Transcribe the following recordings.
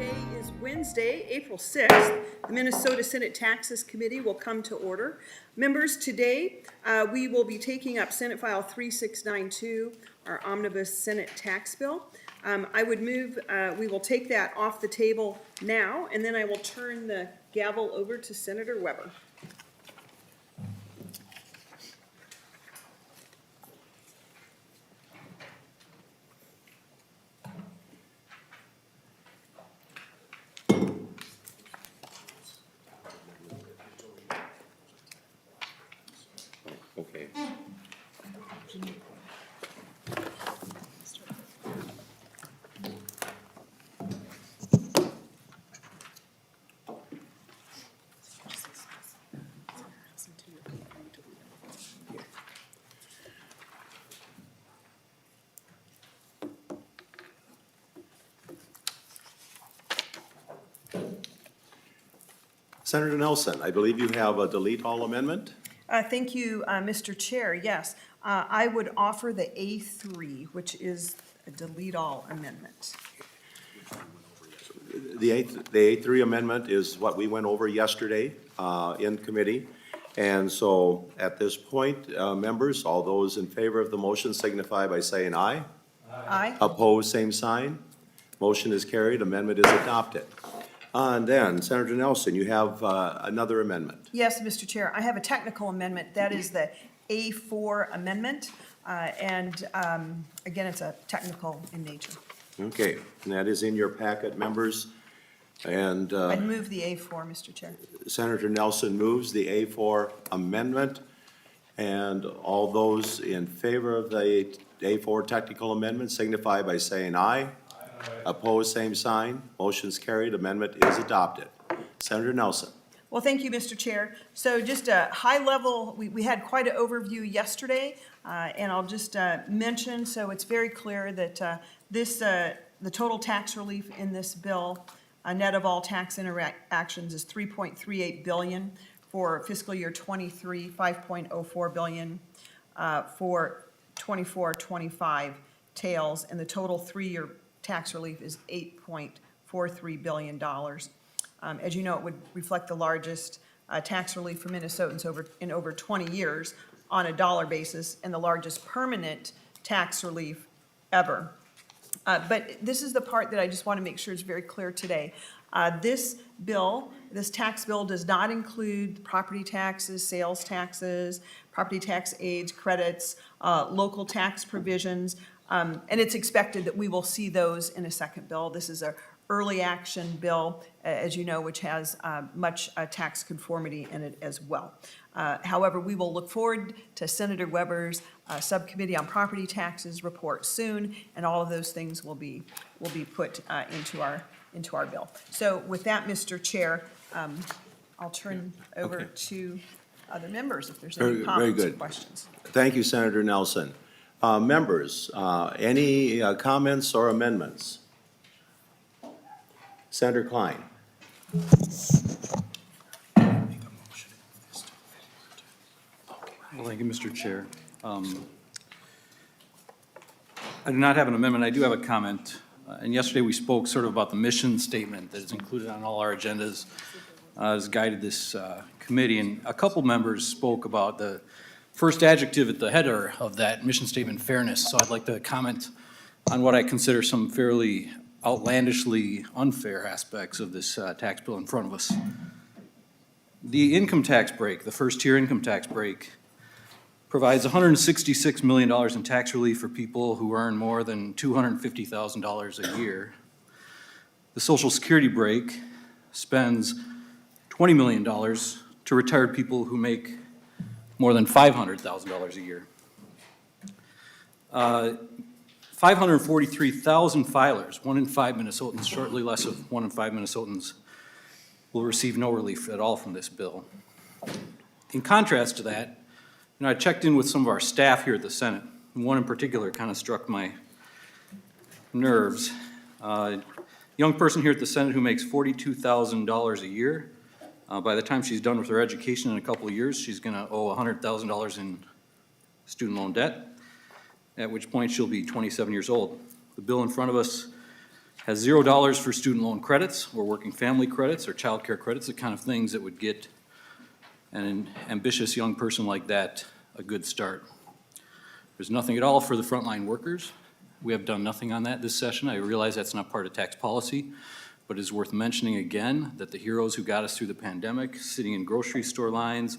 Today is Wednesday, April 6th. The Minnesota Senate Taxes Committee will come to order. Members, today we will be taking up Senate File 3692, our Omnibus Senate Tax Bill. I would move, we will take that off the table now, and then I will turn the gavel over to Senator Weber. Okay. Senator Nelson, I believe you have a delete all amendment? Thank you, Mr. Chair. Yes, I would offer the A3, which is a delete all amendment. The A3 amendment is what we went over yesterday in committee. And so at this point, members, all those in favor of the motion signify by saying aye. Aye. Opposed, same sign. Motion is carried, amendment is adopted. And then, Senator Nelson, you have another amendment. Yes, Mr. Chair, I have a technical amendment. That is the A4 amendment. Again, it's a technical in nature. Okay, and that is in your packet, members. And I'd move the A4, Mr. Chair. Senator Nelson moves the A4 amendment. And all those in favor of the A4 technical amendment signify by saying aye. Opposed, same sign. Motion's carried. Amendment is adopted. Senator Nelson. Well, thank you, Mr. Chair. So just a high level, we had quite an overview yesterday, and I'll just mention, so it's very clear that the total tax relief in this bill, net of all tax interactions, is $3.38 billion for fiscal year 23, $5.04 billion for 24-25 tails, and the total three-year tax relief is $8.43 billion. As you know, it would reflect the largest tax relief for Minnesotans in over 20 years on a dollar basis, and the largest permanent tax relief ever. But this is the part that I just want to make sure is very clear today. This tax bill does not include property taxes, sales taxes, property tax aids, credits, local tax provisions, and it's expected that we will see those in a second bill. This is an early action bill, as you know, which has much tax conformity in it as well. However, we will look forward to Senator Weber's subcommittee on property taxes report soon, and all of those things will be put into our bill. So with that, Mr. Chair, I'll turn over to other members if there's any comments or questions. Thank you, Senator Nelson. Members, any comments or amendments? Senator Klein. Well, thank you, Mr. Chair. I do not have an amendment. I do have a comment. And yesterday we spoke sort of about the mission statement that is included on all our agendas, has guided this committee. And a couple members spoke about the first adjective at the header of that mission statement, fairness. So I'd like to comment on what I consider some fairly outlandishly unfair aspects of this tax bill in front of us. The income tax break, the first-tier income tax break, provides $166 million in tax relief for people who earn more than $250,000 a year. The Social Security break spends $20 million to retired people who make more than $500,000 a year. 543,000 filers, 1 in 5 Minnesotans, shortly less of 1 in 5 Minnesotans, will receive no relief at all from this bill. In contrast to that, I checked in with some of our staff here at the Senate, and one in particular kind of struck my nerves. A young person here at the Senate who makes $42,000 a year. By the time she's done with her education in a couple of years, she's going to owe $100,000 in student loan debt, at which point she'll be 27 years old. The bill in front of us Has $0 for student loan credits or working family credits or childcare credits, the kind of things that would get an ambitious young person like that a good start. There's nothing at all for the frontline workers. We have done nothing on that this session. I realize that's not part of tax policy, but it's worth mentioning again that the heroes who got us through the pandemic, sitting in grocery store lines,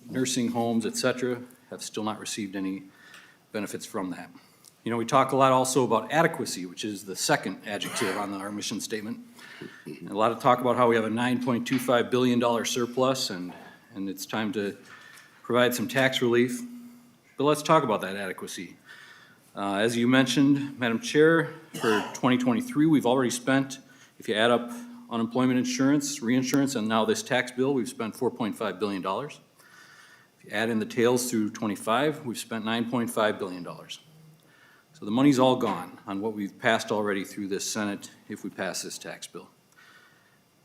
nursing homes, et cetera, have still not received any benefits from that. You know, we talk a lot also about adequacy, which is the second adjective on our mission statement. And a lot of talk about how we have a $9.25 billion surplus and it's time to provide some tax relief. But let's talk about that adequacy. As you mentioned, Madam Chair, for 2023, we've already spent, if you add up unemployment insurance, reinsurance, and now this tax bill, we've spent $4.5 billion. If you add in the tails through 25, we've spent $9.5 billion. So the money's all gone on what we've passed already through this Senate if we pass this tax bill.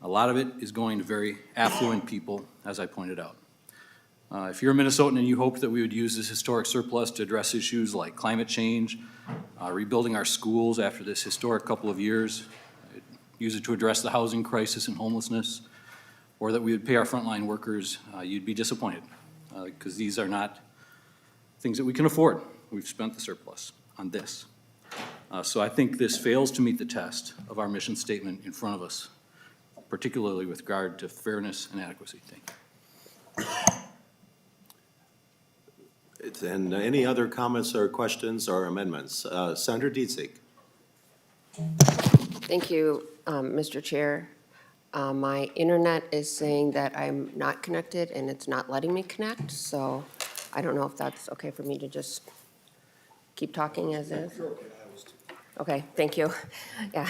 A lot of it is going to very affluent people, as I pointed out. If you're a Minnesotan and you hoped that we would use this historic surplus to address issues like climate change, rebuilding our schools after this historic couple of years, use it to address the housing crisis and homelessness, or that we would pay our frontline workers, you'd be disappointed, because these are not things that we can afford. We've spent the surplus on this. So I think this fails to meet the test of our mission statement in front of us, particularly with regard to fairness and adequacy. Thank you. And any other comments or questions or amendments? Senator Dietzig. Thank you, Mr. Chair. My internet is saying that I'm not connected and it's not letting me connect, so I don't know if that's okay for me to just keep talking as is. Okay, thank you. Yeah.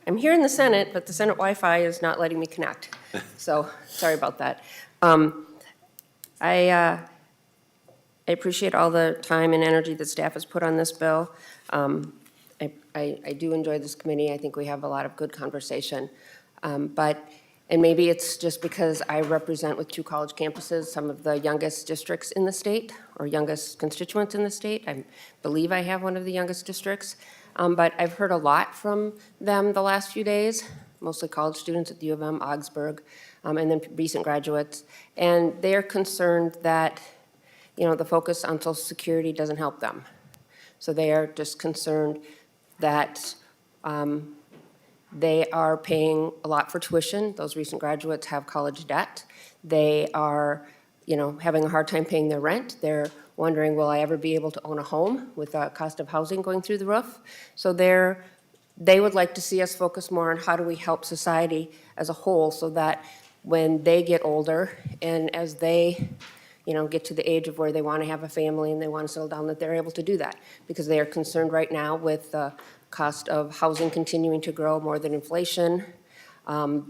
I'm here in the Senate, but the Senate Wi-Fi is not letting me connect. So, sorry about that. I appreciate all the time and energy that staff has put on this bill. I do enjoy this committee. I think we have a lot of good conversation. And maybe it's just because I represent with 2 college campuses some of the youngest districts in the state, or youngest constituents in the state. I believe I have one of the youngest districts. But I've heard a lot from them the last few days, mostly college students at the U of M, Augsburg, and then recent graduates. And they're concerned that, you know, the focus on Social Security doesn't help them. So they are just concerned that they are paying a lot for tuition. Those recent graduates have college debt. They are, you know, having a hard time paying their rent. They're wondering, will I ever be able to own a home with the cost of housing going through the roof? So they would like to see us focus more on how do we help society as a whole so that when they get older and as they, you know, get to the age of where they want to have a family and they want to settle down, that they're able to do that. Because they are concerned right now with the cost of housing continuing to grow more than inflation,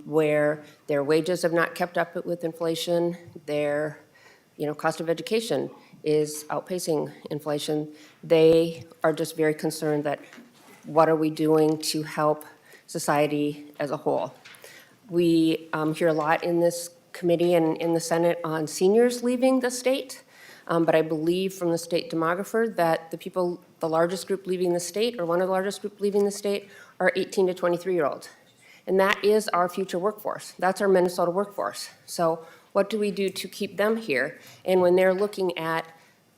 where their wages have not kept up with inflation, their, you know, cost of education is outpacing inflation. They are just very concerned that what are we doing to help society as a whole? We hear a lot in this committee and in the Senate on seniors leaving the state, but I believe from the state demographer that the largest group leaving the state, or one of the largest group leaving the state, are 18 to 23-year-olds. And that is our future workforce. That's our Minnesota workforce. So what do we do to keep them here? And when they're looking at,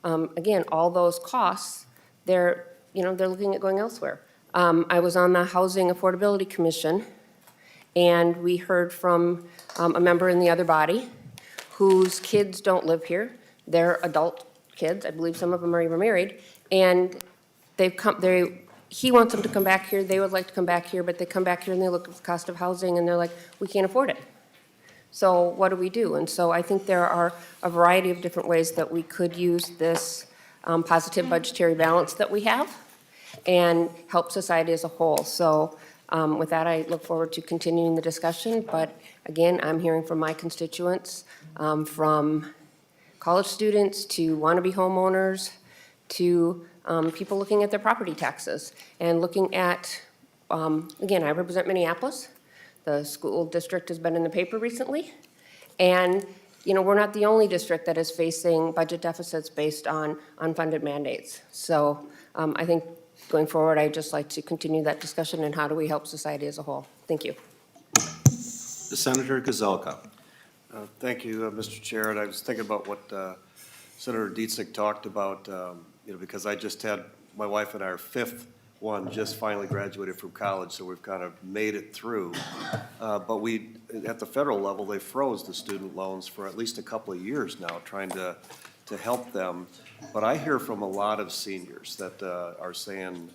again, all those costs, they're looking at going elsewhere. I was on the Housing Affordability Commission, and we heard from a member in the other body whose kids don't live here. They're adult kids. I believe some of them are even married. And he wants them to come back here. They would like to come back here, but they come back here and they look at the cost of housing and they're like, we can't afford it. So what do we do? And so I think there are a variety of different ways that we could use this positive budgetary balance that we have and help society as a whole. So with that, I look forward to continuing the discussion. But again, I'm hearing from my constituents, from college students to wannabe homeowners to people looking at their property taxes and looking at, again, I represent Minneapolis. The school district has been in the paper recently. And, you know, we're not the only district that is facing budget deficits based on unfunded mandates. So I think going forward, I'd just like to continue that discussion and how do we help society as a whole. Thank you. Senator Gazelka. Thank you, Mr. Chair, and I was thinking about what Senator Dietzig talked about, because I just had, my wife and I, our fifth one just finally graduated from college, so we've kind of made it through. But at the federal level, they froze the student loans for at least a couple of years now, trying to help them. But I hear from a lot of seniors that are saying,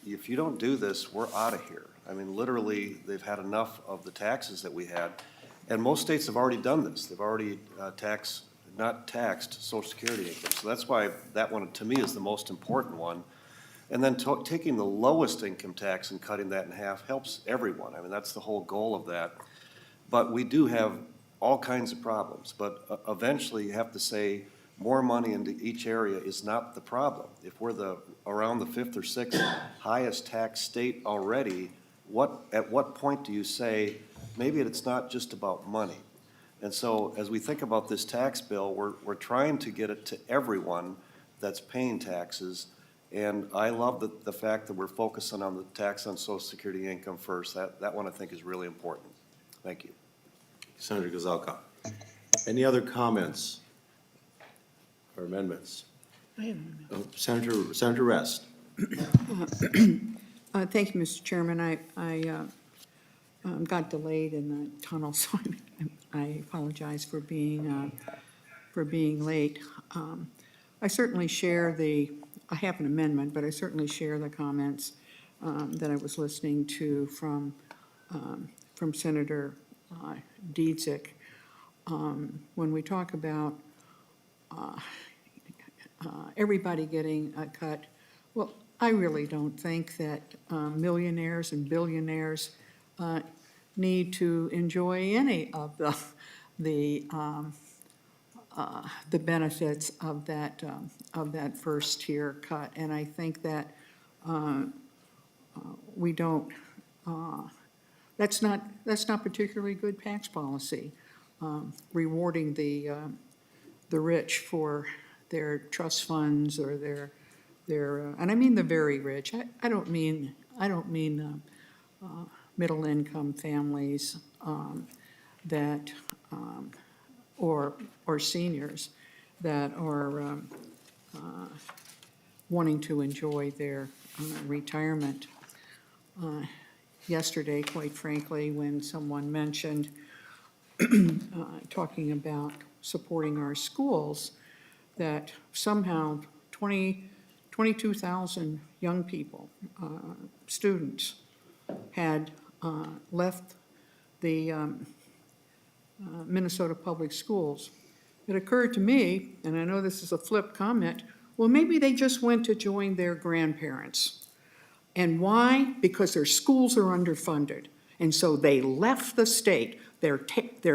if you don't do this, we're out of here. I mean, literally, they've had enough of the taxes that we had. And most states have already done this. They've already not taxed Social Security income. So that's why that one, to me, is the most important one. And then taking the lowest income tax and cutting that in half helps everyone. I mean, that's the whole goal of that. But we do have all kinds of problems. But eventually, you have to say more money into each area is not the problem. If we're around the fifth or sixth highest tax state already, at what point do you say, maybe it's not just about money? And so as we think about this tax bill, we're trying to get it to everyone that's paying taxes. And I love the fact that we're focusing on the tax on Social Security income first. That one I think is really important. Thank you. Senator Gazelka. Any other comments or amendments? I have an amendment. Senator Rest. Thank you, Mr. Chairman. I got delayed in the tunnel, so I apologize for being late. I certainly share I have an amendment, but I certainly share the comments that I was listening to from Senator Dietzig. When we talk about everybody getting a cut, well, I really don't think that millionaires and billionaires need to enjoy any of the benefits of that first tier cut. And I think that we don't. That's not particularly good tax policy. Rewarding the rich for their trust funds or their and I mean the very rich. I don't mean middle income families that or seniors that are wanting to enjoy their retirement. Yesterday, quite frankly, when someone mentioned talking about supporting our schools, that somehow 22,000 young people, students, had left the Minnesota Public Schools. It occurred to me, and I know this is a flip comment, well, maybe they just went to join their grandparents. And why? Because their schools are underfunded. And so they left the state. Their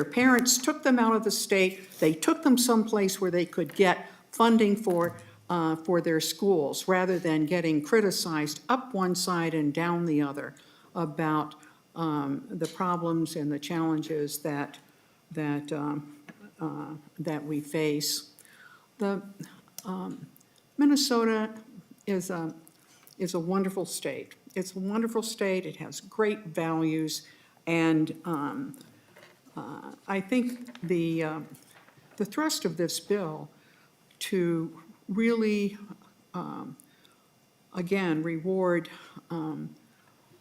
parents took them out of the state. They took them someplace where they could get funding for their schools, rather than getting criticized up one side and down the other about the problems and the challenges that we face. Minnesota is a wonderful state. It's a wonderful state. It has great values, and I think the thrust of this bill to really, again, reward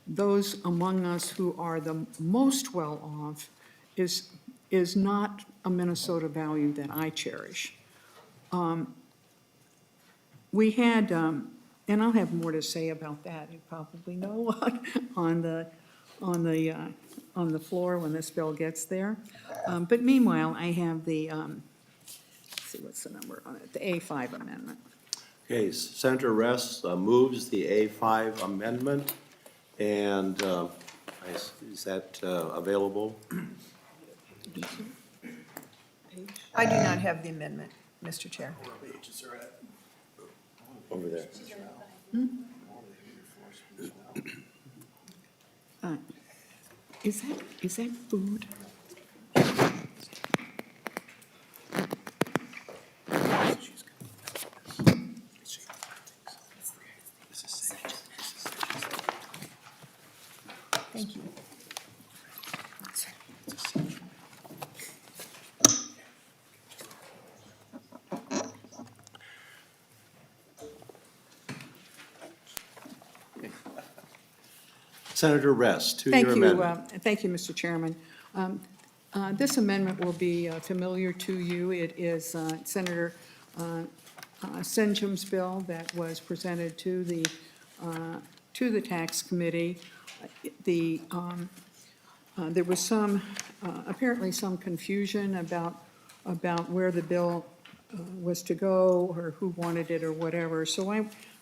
those among us who are the most well-off is not a Minnesota value that I cherish. We had, and I'll have more to say about that, you probably know, on the floor when this bill gets there. But meanwhile, I have the, let's see, what's the number on it? The A5 amendment. Okay, Senator Rest moves the A5 amendment, and is that available? I do not have the amendment, Mr. Chair. Over there. Is that food? Thank you. Senator Rest, Thank two-year you, amendment. thank you, Mr. Chairman. This amendment will be familiar to you. It is Senator Senjum's bill that was presented to the Tax Committee. There was apparently some confusion about where the bill was to go, or who wanted it, or whatever. So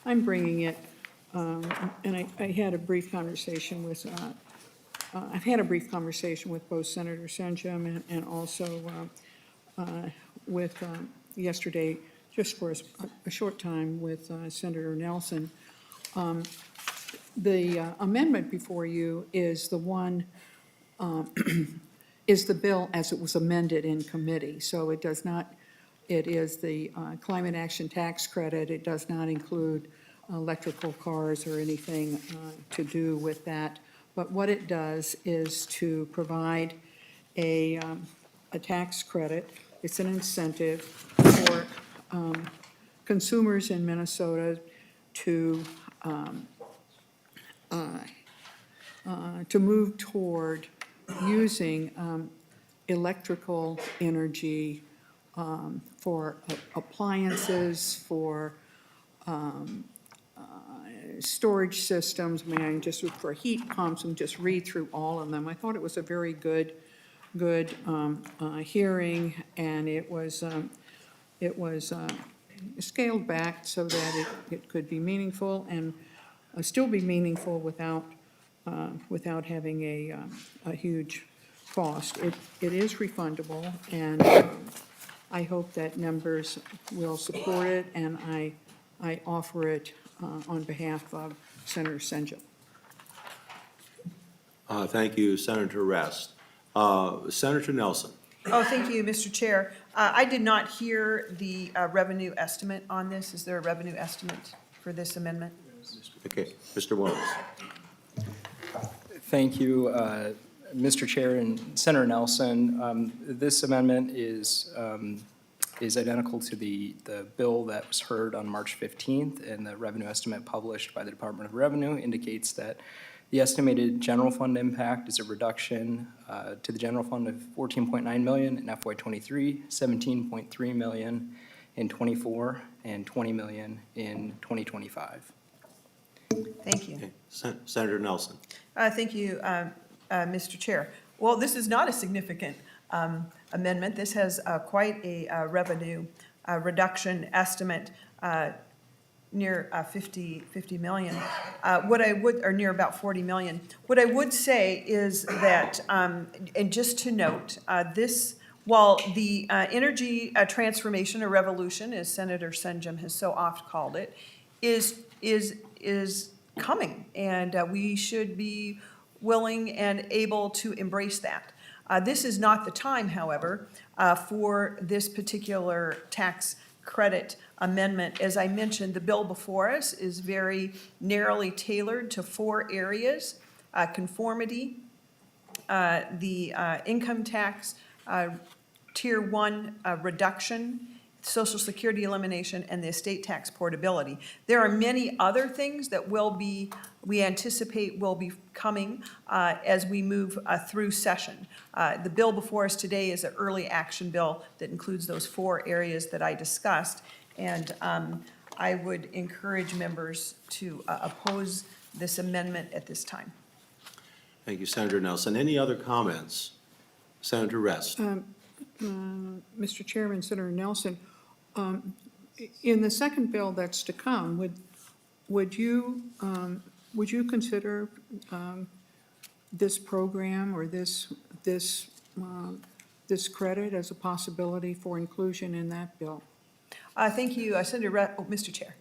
I'm bringing it, and I had a brief conversation with, I've had a brief conversation with both Senator Senjum and also with, yesterday, just for a short time, with Senator Nelson. The amendment before you is the one, is the bill as it was amended in committee. So it does not, it is the climate action tax credit. It does not include electrical cars or anything to do with that. But what it does is to provide a tax credit. It's an incentive for consumers in Minnesota to move toward using electrical energy for appliances, for storage systems. I mean, I just look for heat pumps and just read through all of them. I thought it was a very good hearing, and it was scaled back so that it could be meaningful and still be meaningful without having a huge cost. It is refundable, and I hope that members will support it, and I offer it on behalf of Senator Senjum. Thank you, Senator Rest. Senator Nelson. Oh, thank you, Mr. Chair. I did not hear the revenue estimate on this. Is there a revenue estimate for this amendment? Okay, Mr. Williams. Thank you, Mr. Chair and Senator Nelson. This amendment is identical to the bill that was heard on March 15th, and the revenue estimate published by the Department of Revenue indicates that the estimated general fund impact is a reduction to the general fund of $14.9 million in FY23, $17.3 million in '24, and $20 million in 2025. Thank you. Okay. Senator Nelson. Thank you, Mr. Chair. Well, this is not a significant amendment. This has quite a revenue reduction estimate, near 50 million. What I would, or near about 40 million. What I would say is that, and just to note, while the energy transformation or revolution, as Senator Senjum has so oft called it, is coming, and we should be willing and able to embrace that. This is not the time, however, for this particular tax credit amendment. As I mentioned, the bill before us is very narrowly tailored to 4 areas: conformity, the income tax, Tier 1 reduction, Social Security elimination, and the estate tax portability. There are many other things that we anticipate will be coming as we move through session. The bill before us today is an early action bill that includes those 4 areas that I discussed, and I would encourage members to oppose this amendment at this time. Thank you, Senator Nelson. Any other comments? Senator Rest. Mr. Chairman, Senator Nelson, in the second bill that's to come, would you consider this program or this credit as a possibility for inclusion in that bill? Thank you, Mr. Chair.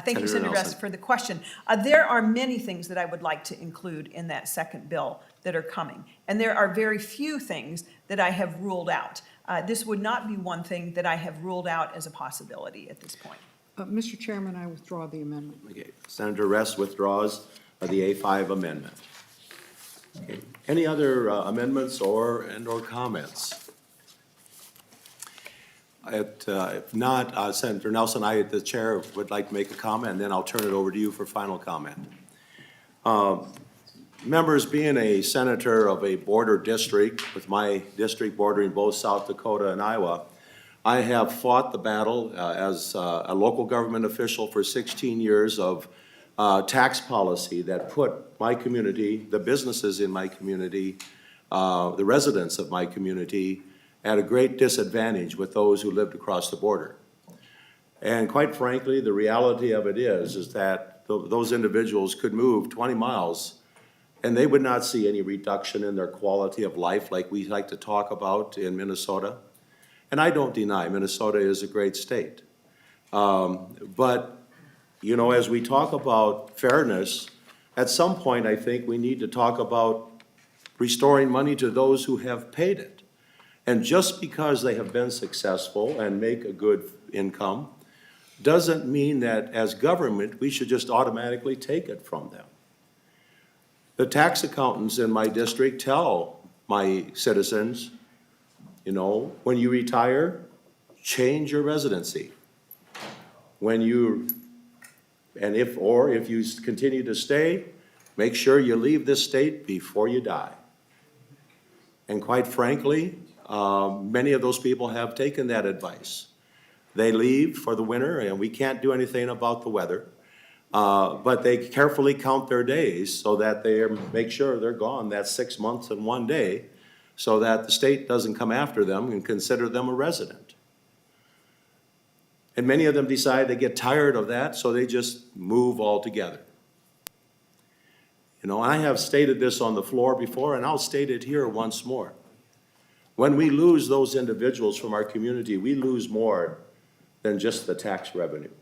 Thank you, Senator Senator Rest, Nelson. for the question. There are many things that I would like to include in that second bill that are coming, and there are very few things that I have ruled out. This would not be one thing that I have ruled out as a possibility at this point. Mr. Chairman, I withdraw the amendment. Okay. Senator Rest withdraws the A5 amendment. Any other amendments and/or comments? If not, Senator Nelson, the chair, would like to make a comment, and then I'll turn it over to you for final comment. Members, being a senator of a border district, with my district bordering both South Dakota and Iowa, I have fought the battle as a local government official for 16 years of tax policy that put my community, the businesses in my community, the residents of my community at a great disadvantage with those who lived across the border. And quite frankly, the reality of it is that those individuals could move 20 miles and they would not see any reduction in their quality of life like we like to talk about in Minnesota. And I don't deny Minnesota is a great state. But, you know, as we talk about fairness, at some point I think we need to talk about restoring money to those who have paid it. And just because they have been successful and make a good income doesn't mean that as government we should just automatically take it from them. The tax accountants in my district tell my citizens, you know, when you retire, change your residency. When you, and if you continue to stay, make sure you leave this state before you die. And quite frankly, many of those people have taken that advice. They leave for the winter, and we can't do anything about the weather. But they carefully count their days so that they make sure they're gone that 6 months and 1 day, so that the state doesn't come after them and consider them a resident. And many of them decide they get tired of that, so they just move altogether. You know, I have stated this on the floor before, and I'll state it here once more. When we lose those individuals from our community, we lose more than just the tax revenue.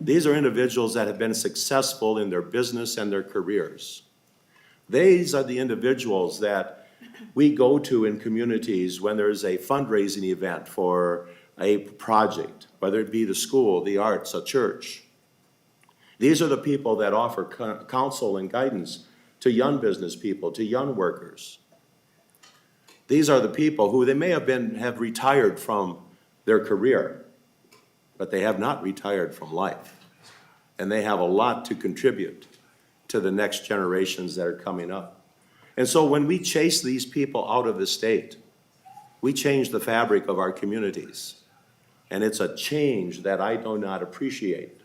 These are individuals that have been successful in their business and their careers. These are the individuals that we go to in communities when there's a fundraising event for a project, whether it be the school, the arts, a church. These are the people that offer counsel and guidance to young business people, to young workers. These are the people who they may have retired from their career, but they have not retired from life. And they have a lot to contribute to the next generations that are coming up. And so when we chase these people out of the state, we change the fabric of our communities. And it's a change that I do not appreciate.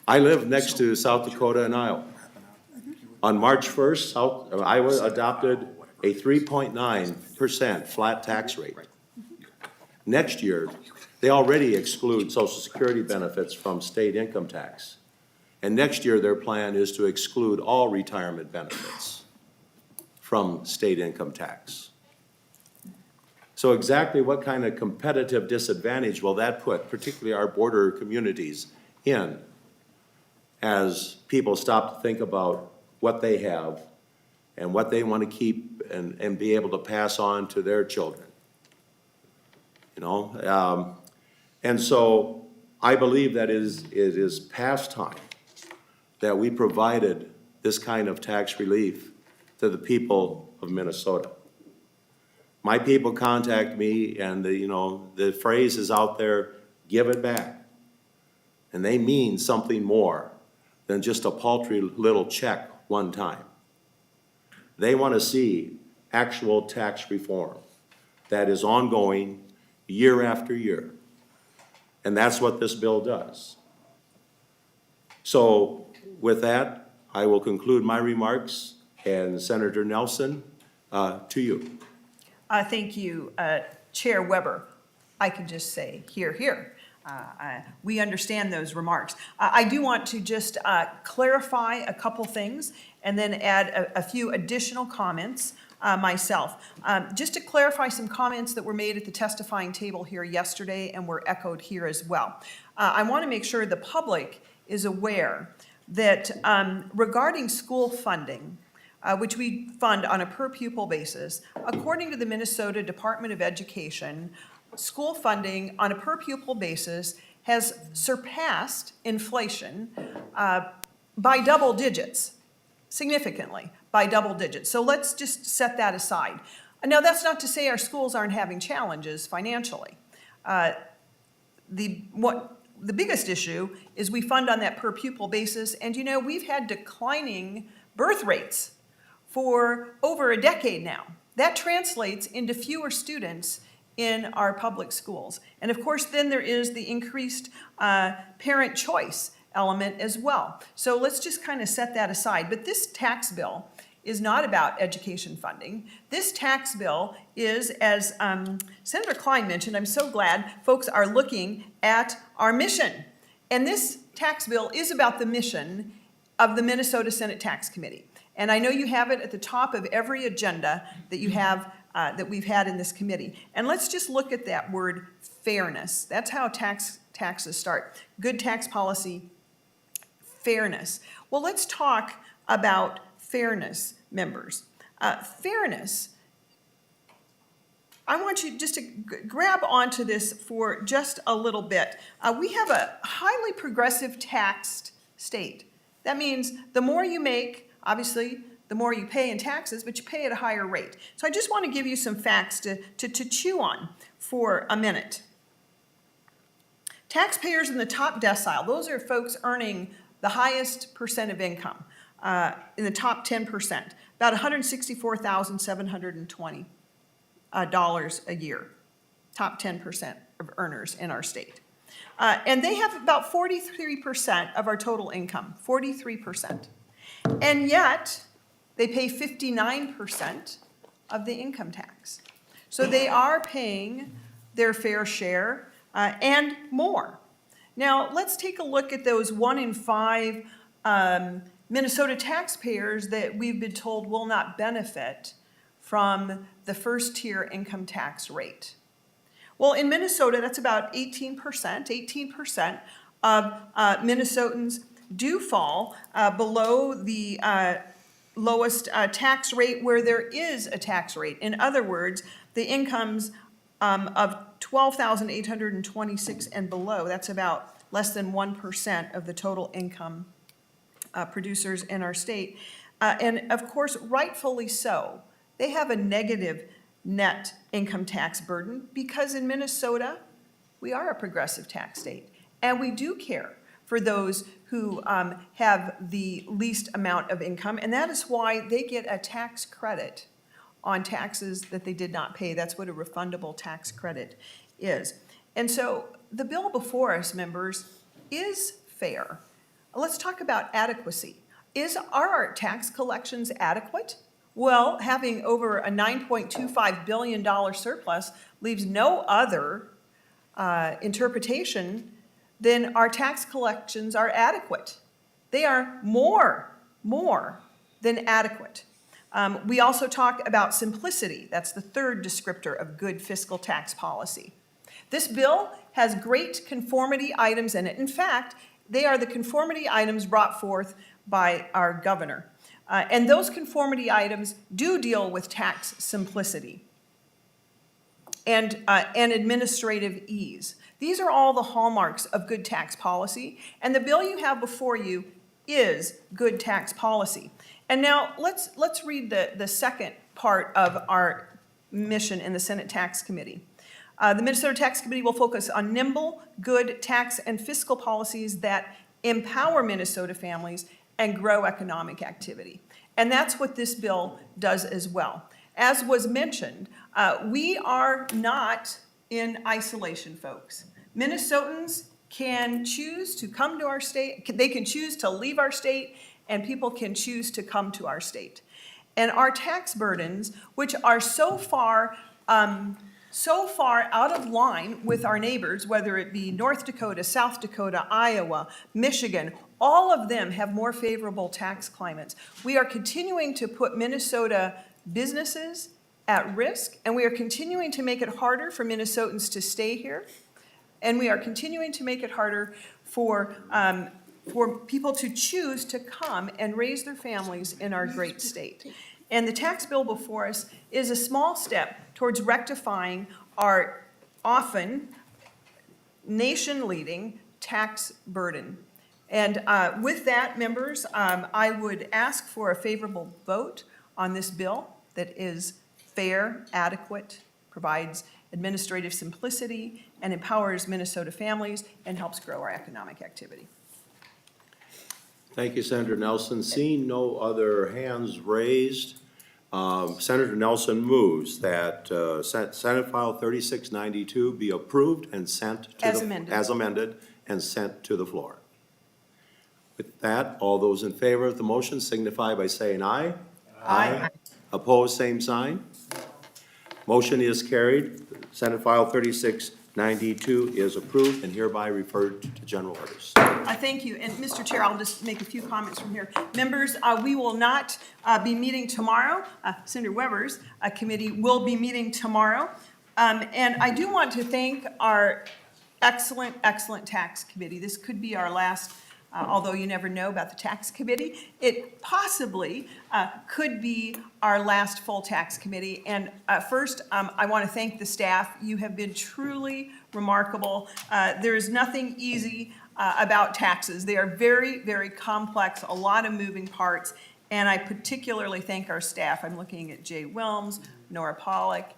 I live next to South Dakota and Iowa. On March 1st, Iowa adopted a 3.9% flat tax rate. Next year, they already exclude Social Security benefits from state income tax. And next year, their plan is to exclude all retirement benefits from state income tax. So exactly what kind of competitive disadvantage will that put, particularly our border communities, in as people stop to think about what they have and what they want to keep and be able to pass on to their children? You know, and so I believe that it is past time that we provided this kind of tax relief to the people of Minnesota. My people contact me, and the phrase is out there, give it back. And they mean something more than just a paltry little check one time. They want to see actual tax reform that is ongoing year after year. And that's what this bill does. So with that, I will conclude my remarks, and Senator Nelson, to you. Thank you, Chair Weber. I can just say, hear, hear. We understand those remarks. I do want to just clarify a couple things and then add a few additional comments myself. Just to clarify some comments that were made at the testifying table here yesterday and were echoed here as well. I want to make sure the public is aware that regarding school funding, which we fund on a per pupil basis, according to the Minnesota Department of Education, school funding on a per pupil basis has surpassed inflation by double digits significantly, by double digits. So let's just set that aside. Now, that's not to say our schools aren't having challenges financially. The biggest issue is we fund on that per pupil basis, and you know, we've had declining birth rates for over a decade now. That translates into fewer students in our public schools. And of course, then there is the increased parent choice element as well. So let's just kind of set that aside. But this tax bill is not about education funding. This tax bill is, as Senator Klein mentioned, I'm so glad folks are looking at our mission. And this tax bill is about the mission of the Minnesota Senate Tax Committee. And I know you have it at the top of every agenda that you have, that we've had in this committee. And let's just look at that word fairness. That's how taxes start. Good tax policy, fairness. Well, let's talk about fairness, members. Fairness, I want you just to grab onto this for just a little bit. We have a highly progressive taxed state. That means the more you make, obviously, the more you pay in taxes, but you pay at a higher rate. So I just want to give you some facts to chew on for a minute. Taxpayers in the top decile, those are folks earning the highest percent of income, in the top 10%, about $164,720 a year, top 10% of earners in our state. And they have about 43% of our total income, 43%. And yet, they pay 59% of the income tax. So they are paying their fair share and more. Now, let's take a look at those 1 in 5 Minnesota taxpayers that we've been told will not benefit from the first tier income tax rate. Well, in Minnesota, that's about 18%. 18% of Minnesotans do fall below the lowest tax rate where there is a tax rate. In other words, the incomes of $12,826 and below, that's about less than 1% of the total income producers in our state. And of course, rightfully so, they have a negative net income tax burden because in Minnesota, we are a progressive tax state. And we do care for those who have the least amount of income. And that is why they get a tax credit on taxes that they did not pay. That's what a refundable tax credit is. And so the bill before us, members, is fair. Let's talk about adequacy. Are our tax collections adequate? Well, having over a $9.25 billion surplus leaves no other interpretation than our tax collections are adequate. They are more than adequate. We also talk about simplicity. That's the third descriptor of good fiscal tax policy. This bill has great conformity items in it. In fact, they are the conformity items brought forth by our governor. And those conformity items do deal with tax simplicity and administrative ease. These are all the hallmarks of good tax policy, and the bill you have before you is good tax policy. And now let's read the second part of our mission in the Senate Tax Committee. The Minnesota Tax Committee will focus on nimble, good tax and fiscal policies that empower Minnesota families and grow economic activity. And that's what this bill does as well. As was mentioned, we are not in isolation, folks. Minnesotans can choose to come to our state, they can choose to leave our state, and people can choose to come to our state. And our tax burdens, which are so far out of line with our neighbors, whether it be North Dakota, South Dakota, Iowa, Michigan, all of them have more favorable tax climates. We are continuing to put Minnesota businesses at risk, and we are continuing to make it harder for Minnesotans to stay here, and we are continuing to make it harder for people to choose to come and raise their families in our great state. And the tax bill before us is a small step towards rectifying our often nation-leading tax burden. And with that, members, I would ask for a favorable vote on this bill that is fair, adequate, provides administrative simplicity, and empowers Minnesota families and helps grow our economic activity. Thank you, Senator Nelson. Seeing no other hands raised, Senator Nelson moves that Senate File 3692 be approved and sent to As the... amended. As amended and sent to the floor. With that, all those in favor of the motion signify by saying aye. Aye. Opposed, same sign. Motion is carried. Senate File 3692 is approved and hereby referred to general orders. I thank you. And Mr. Chair, I'll just make a few comments from here. Members, we will not be meeting tomorrow. Senator Weber's committee will be meeting tomorrow. And I do want to thank our excellent tax committee. This could be our last, although you never know about the tax committee, it possibly could be our last full tax committee. And first, I want to thank the staff. You have been truly remarkable. There is nothing easy about taxes. They are very complex, a lot of moving parts. And I particularly thank our staff. I'm looking at Jay Wilms, Nora Pollock,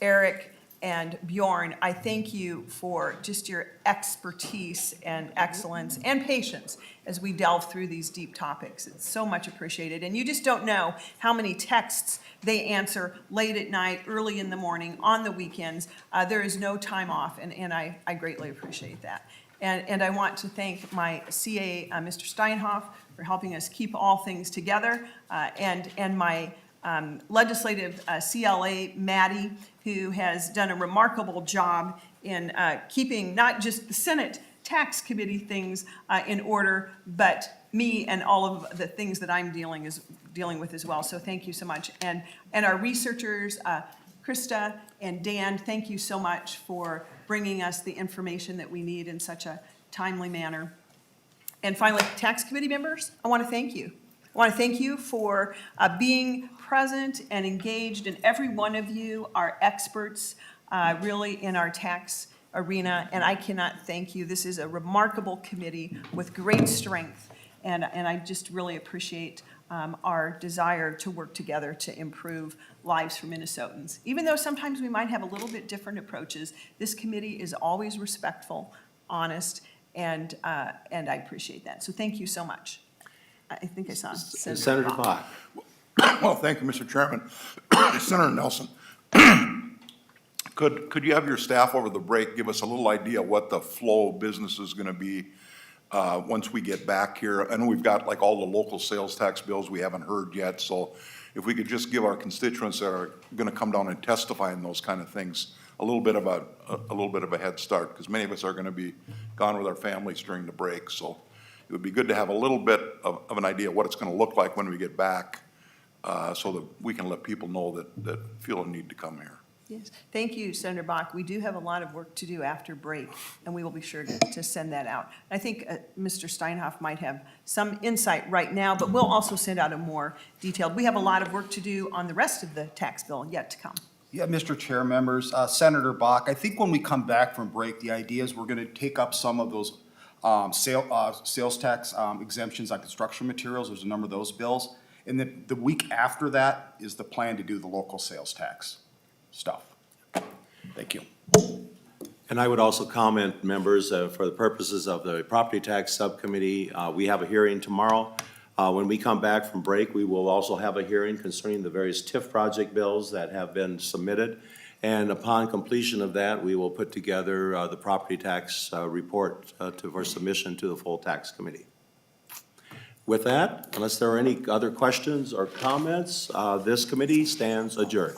Eric, and Bjorn. I thank you for just your expertise and excellence and patience as we delve through these deep topics. It's so much appreciated. And you just don't know how many texts they answer late at night, early in the morning, on the weekends. There is no time off, and I greatly appreciate that. And I want to thank my CA, Mr. Steinhoff, for helping us keep all things together, and my legislative CLA, Maddie, who has done a remarkable job in keeping not just the Senate Tax Committee things in order, but me and all of the things that I'm dealing with as well. So thank you so much. And our researchers, Krista and Dan, thank you so much for bringing us the information that we need in such a timely manner. And finally, tax committee members, I want to thank you. I want to thank you for being present and engaged, and every one of you are experts really in our tax arena, and I cannot thank you. This is a remarkable committee with great strength, and I just really appreciate our desire to work together to improve lives for Minnesotans. Even though sometimes we might have a little bit different approaches, this committee is always respectful, honest, and I appreciate that. So thank you so much. I think I saw Senator Bach. Well, thank you, Mr. Chairman. Senator Nelson, could you have your staff over the break give us a little idea what the flow of business is going to be once we get back here? I know we've got like all the local sales tax bills we haven't heard yet, so if we could just give our constituents that are going to come down and testify in those kind of things a little bit of a head start, because many of us are going to be gone with our families during the break, so it would be good to have a little bit of an idea of what it's going to look like when we get back, so that we can let people know that feel a need to come here. Yes, thank you, Senator Bach. We do have a lot of work to do after break, and we will be sure to send that out. I think Mr. Steinhoff might have some insight right now, but we'll also send out a more detailed. We have a lot of work to do on the rest of the tax bill yet to come. Yeah, Mr. Chair, members, Senator Bach, I think when we come back from break, the idea is we're going to take up some of those sales tax exemptions on construction materials. There's a number of those bills. And the week after that is the plan to do the local sales tax stuff. Thank you. And I would also comment, members, for the purposes of the Property Tax Subcommittee, we have a hearing tomorrow. When we come back from break, we will also have a hearing concerning the various TIF project bills that have been submitted. And upon completion of that, we will put together the property tax report for submission to the full tax committee. With that, unless there are any other questions or comments, this committee stands adjourned.